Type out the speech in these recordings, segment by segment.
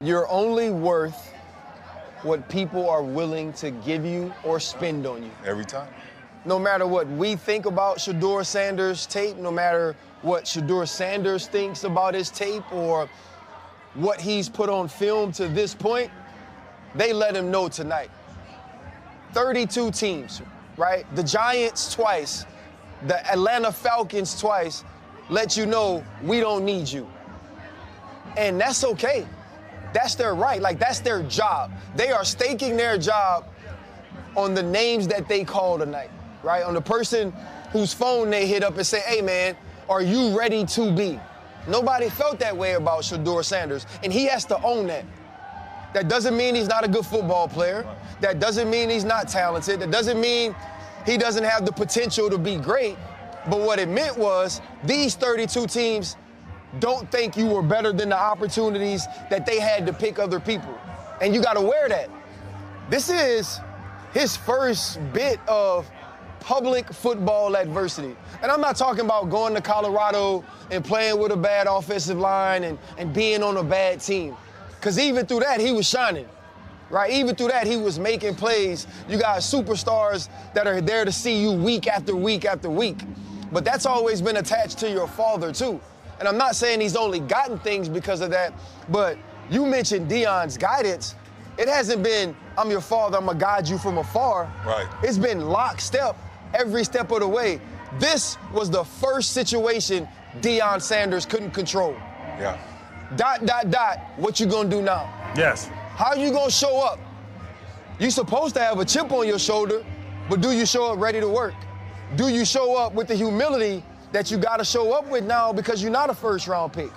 You're only worth what people are willing to give you or spend on you. Every time. No matter what we think about Shedeur Sanders' tape, no matter what Shedeur Sanders thinks about his tape or what he's put on film to this point, they let him know tonight. 32 teams, right? The Giants twice, the Atlanta Falcons twice, let you know we don't need you. And that's okay. That's their right. Like, that's their job. They are staking their job on the names that they call tonight, right? On the person whose phone they hit up and say, hey, man, are you ready to be? Nobody felt that way about Shedeur Sanders, and he has to own that. That doesn't mean he's not a good football player. That doesn't mean he's not talented. That doesn't mean he doesn't have the potential to be great. But what it meant was these 32 teams don't think you were better than the opportunities that they had to pick other people. And you got to wear that. This is his first bit of public football adversity. And I'm not talking about going to Colorado and playing with a bad offensive line and being on a bad team. Because even through that, he was shining, right? Even through that, he was making plays. You got superstars that are there to see you week after week after week. But that's always been attached to your father, too. And I'm not saying he's only gotten things because of that, but you mentioned Deion's guidance. It hasn't been, I'm your father, I'm gonna guide you from afar. Right. It's been lockstep every step of the way. This was the first situation Deion Sanders couldn't control. Yeah. ... What you gonna do now? Yes. How you gonna show up? You supposed to have a chip on your shoulder, but do you show up ready to work? Do you show up with the humility that you gotta show up with now because you're not a first-round pick?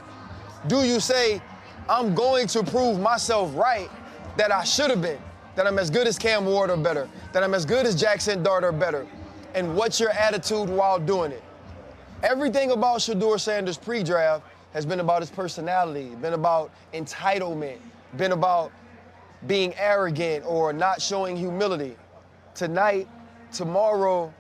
Do you say, I'm going to prove myself right that I should have been, that I'm as good as Cam Ward or better, that I'm as good as Jackson Dart or better? And what's your attitude while doing it? Everything about Shedeur Sanders pre-draft has been about his personality, been about entitlement, been about being arrogant or not showing humility. Tonight, tomorrow,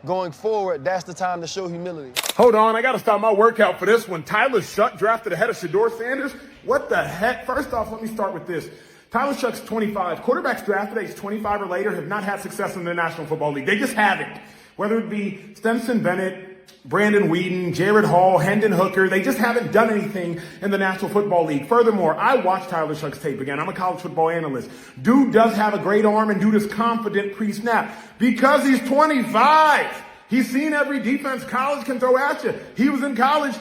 going forward, that's the time to show humility. Hold on, I gotta stop my workout for this one. Tyler Shuck drafted ahead of Shedeur Sanders? What the heck? First off, let me start with this. Tyler Shuck's 25. Quarterbacks drafted age 25 or later have not had success in the National Football League. They just haven't. Whether it be Stetson Bennett, Brandon Whedon, Jared Hall, Hendon Hooker, they just haven't done anything in the National Football League. Furthermore, I watched Tyler Shuck's tape again. I'm a college football analyst. Dude does have a great arm and dude is confident pre-snap because he's 25. He's seen every defense college can throw at you. He was in college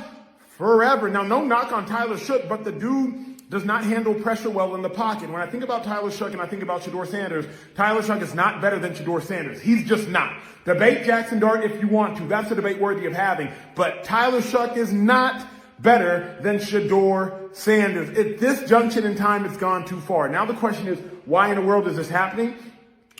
forever. Now, no knock on Tyler Shuck, but the dude does not handle pressure well in the pocket. When I think about Tyler Shuck and I think about Shedeur Sanders, Tyler Shuck is not better than Shedeur Sanders. He's just not. Debate Jackson Dart if you want to. That's a debate worthy of having. But Tyler Shuck is not better than Shedeur Sanders. At this junction in time, it's gone too far. Now the question is, why in the world is this happening?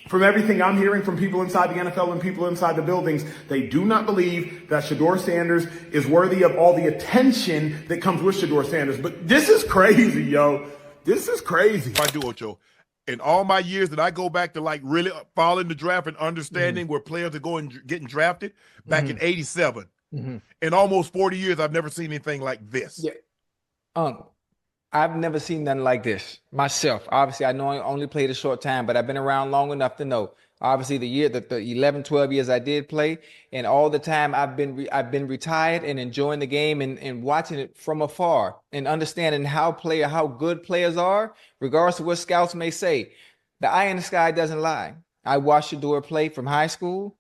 From everything I'm hearing from people inside the NFL and people inside the buildings, they do not believe that Shedeur Sanders is worthy of all the attention that comes with Shedeur Sanders. But this is crazy, yo. This is crazy. I do, Ocho. In all my years that I go back to like really following the draft and understanding where players are going getting drafted, back in '87, in almost 40 years, I've never seen anything like this. Yeah. I've never seen nothing like this myself. Obviously, I know I only played a short time, but I've been around long enough to know. Obviously, the 11, 12 years I did play, and all the time I've been retired and enjoying the game and watching it from afar and understanding how good players are, regardless of what scouts may say. The eye in the sky doesn't lie. I watched Shedeur play from high school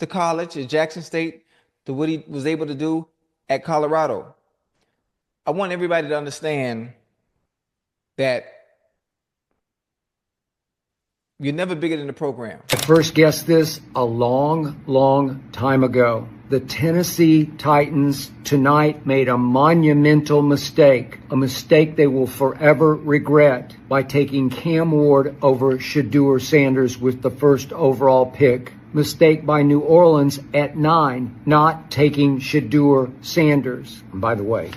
to college at Jackson State to what he was able to do at Colorado. I want everybody to understand that you're never bigger than the program. I first guessed this a long, long time ago. The Tennessee Titans tonight made a monumental mistake, a mistake they will forever regret, by taking Cam Ward over Shedeur Sanders with the first overall pick. Mistake by New Orleans at 9, not taking Shedeur Sanders. And by the way,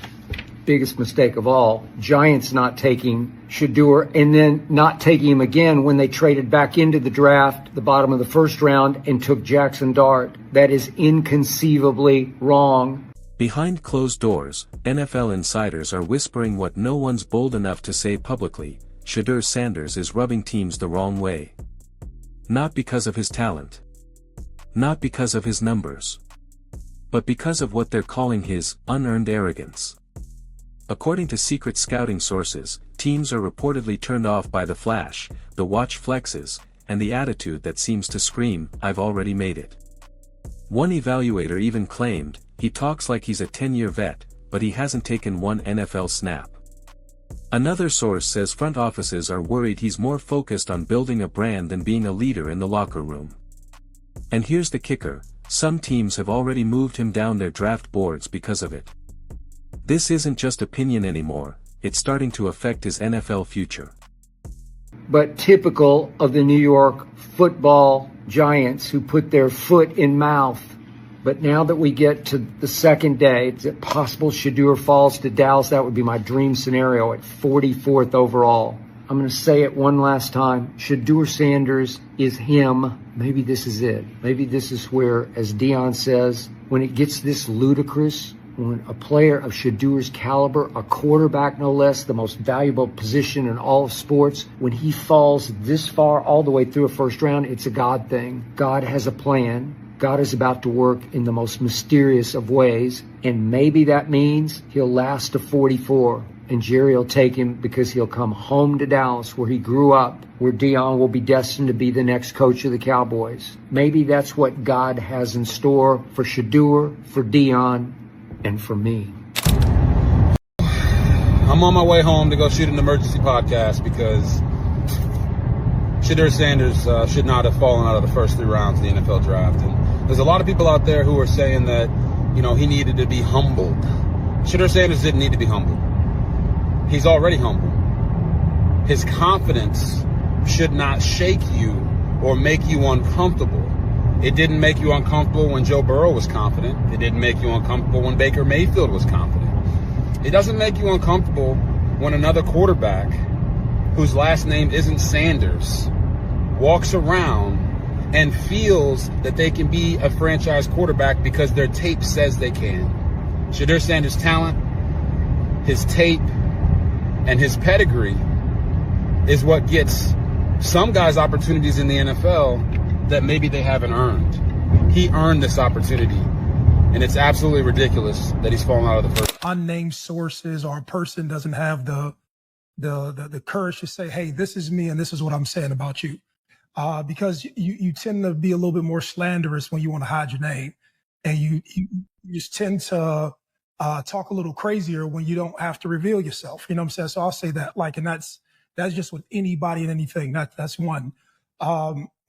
biggest mistake of all, Giants not taking Shedeur and then not taking him again when they traded back into the draft, the bottom of the first round, and took Jackson Dart. That is inconceivably wrong. Behind closed doors, NFL insiders are whispering what no one's bold enough to say publicly: Shedeur Sanders is rubbing teams the wrong way. Not because of his talent. Not because of his numbers. But because of what they're calling his unearned arrogance. According to secret scouting sources, teams are reportedly turned off by the flash, the watch flexes, and the attitude that seems to scream, "I've already made it." One evaluator even claimed, "He talks like he's a 10-year vet, but he hasn't taken one NFL snap." Another source says front offices are worried he's more focused on building a brand than being a leader in the locker room. And here's the kicker: some teams have already moved him down their draft boards because of it. This isn't just opinion anymore, it's starting to affect his NFL future. But typical of the New York football giants who put their foot in mouth. But now that we get to the second day, is it possible Shedeur falls to Dallas? That would be my dream scenario at 44th overall. I'm going to say it one last time. Shedeur Sanders is him. Maybe this is it. Maybe this is where, as Deion says, when it gets this ludicrous, when a player of Shedeur's caliber, a quarterback no less, the most valuable position in all of sports, when he falls this far all the way through a first round, it's a God thing. God has a plan. God is about to work in the most mysterious of ways, and maybe that means he'll last to 44, and Jerry will take him because he'll come home to Dallas where he grew up, where Deion will be destined to be the next coach of the Cowboys. Maybe that's what God has in store for Shedeur, for Deion, and for me. I'm on my way home to go shoot an emergency podcast because Shedeur Sanders should not have fallen out of the first 3 rounds of the NFL draft. And there's a lot of people out there who are saying that, he needed to be humbled. Shedeur Sanders didn't need to be humbled. He's already humble. His confidence should not shake you or make you uncomfortable. It didn't make you uncomfortable when Joe Burrow was confident. It didn't make you uncomfortable when Baker Mayfield was confident. It doesn't make you uncomfortable when another quarterback whose last name isn't Sanders walks around and feels that they can be a franchise quarterback because their tape says they can. Shedeur Sanders' talent, his tape, and his pedigree is what gets some guys opportunities in the NFL that maybe they haven't earned. He earned this opportunity, and it's absolutely ridiculous that he's fallen out of the first. Unnamed sources or a person doesn't have the courage to say, hey, this is me and this is what I'm saying about you. Because you tend to be a little bit more slanderous when you want to hide your name. And you just tend to talk a little crazier when you don't have to reveal yourself. You know what I'm saying? So I'll say that, and that's just with anybody and anything. That's one.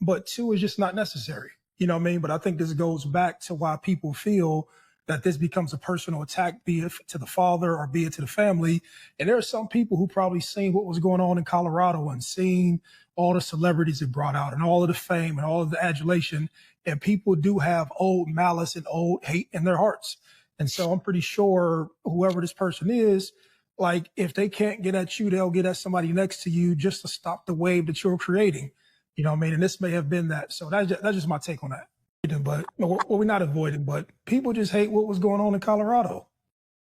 But 2 is just not necessary. You know what I mean? But I think this goes back to why people feel that this becomes a personal attack, be it to the father or be it to the family. And there are some people who probably seen what was going on in Colorado and seen all the celebrities it brought out and all of the fame and all of the adulation. And people do have old malice and old hate in their hearts. And so I'm pretty sure whoever this person is, if they can't get at you, they'll get at somebody next to you just to stop the wave that you're creating. You know what I mean? And this may have been that. So that's just my take on that. But we're not avoiding, but people just hate what was going on in Colorado.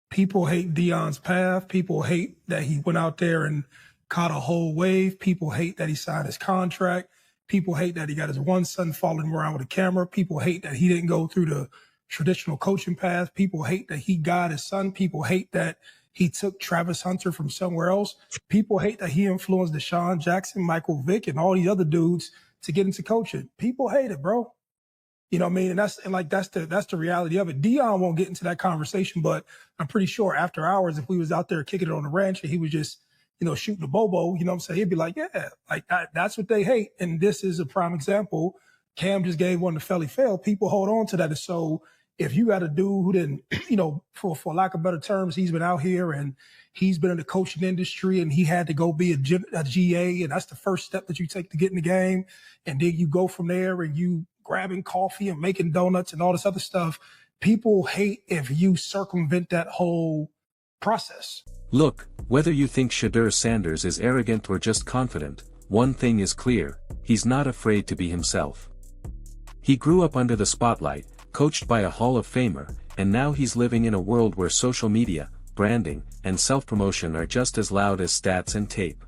People hate Deion's path. People hate that he went out there and caught a whole wave. People hate that he signed his contract. People hate that he got his one son following him around with a camera. People hate that he didn't go through the traditional coaching path. People hate that he got his son. People hate that he took Travis Hunter from somewhere else. People hate that he influenced Deshaun Jackson, Michael Vick, and all these other dudes to get into coaching. People hate it, bro. You know what I mean? And that's the reality of it. Deion won't get into that conversation, but I'm pretty sure after hours, if we was out there kicking it on the ranch and he was just, shooting the bobo, you know what I'm saying? He'd be like, yeah, that's what they hate. And this is a prime example. Cam just gave one to Felly Fail. People hold on to that. And so if you got a dude who didn't, for lack of better terms, he's been out here and he's been in the coaching industry and he had to go be a GA. And that's the first step that you take to get in the game. And then you go from there and you grabbing coffee and making donuts and all this other stuff. People hate if you circumvent that whole process. Look, whether you think Shedeur Sanders is arrogant or just confident, one thing is clear: he's not afraid to be himself. He grew up under the spotlight, coached by a Hall of Famer, and now he's living in a world where social media, branding, and self-promotion are just as loud as stats and tape.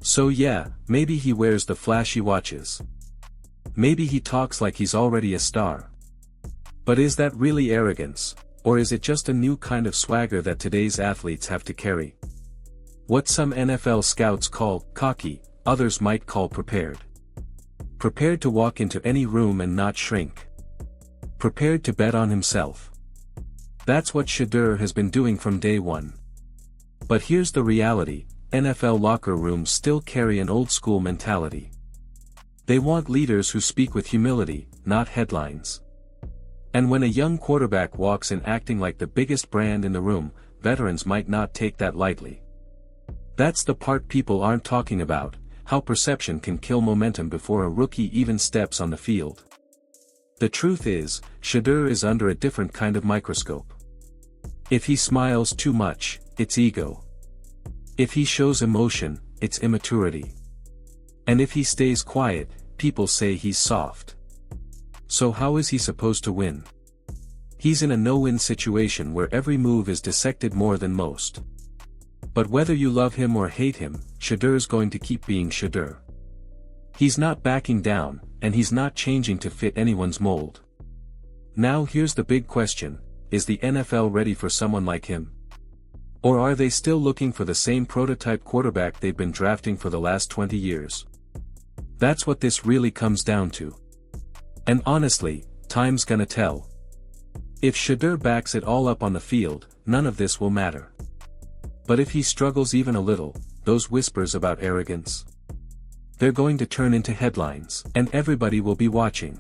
So yeah, maybe he wears the flashy watches. Maybe he talks like he's already a star. But is that really arrogance, or is it just a new kind of swagger that today's athletes have to carry? What some NFL scouts call cocky, others might call prepared. Prepared to walk into any room and not shrink. Prepared to bet on himself. That's what Shedeur has been doing from day one. But here's the reality, NFL locker rooms still carry an old-school mentality. They want leaders who speak with humility, not headlines. And when a young quarterback walks in acting like the biggest brand in the room, veterans might not take that lightly. That's the part people aren't talking about, how perception can kill momentum before a rookie even steps on the field. The truth is, Shedeur is under a different kind of microscope. If he smiles too much, it's ego. If he shows emotion, it's immaturity. And if he stays quiet, people say he's soft. So how is he supposed to win? He's in a no-win situation where every move is dissected more than most. But whether you love him or hate him, Shedeur's going to keep being Shedeur. He's not backing down, and he's not changing to fit anyone's mold. Now here's the big question, is the NFL ready for someone like him? Or are they still looking for the same prototype quarterback they've been drafting for the last 20 years? That's what this really comes down to. And honestly, time's gonna tell. If Shedeur backs it all up on the field, none of this will matter. But if he struggles even a little, those whispers about arrogance, they're going to turn into headlines, and everybody will be watching.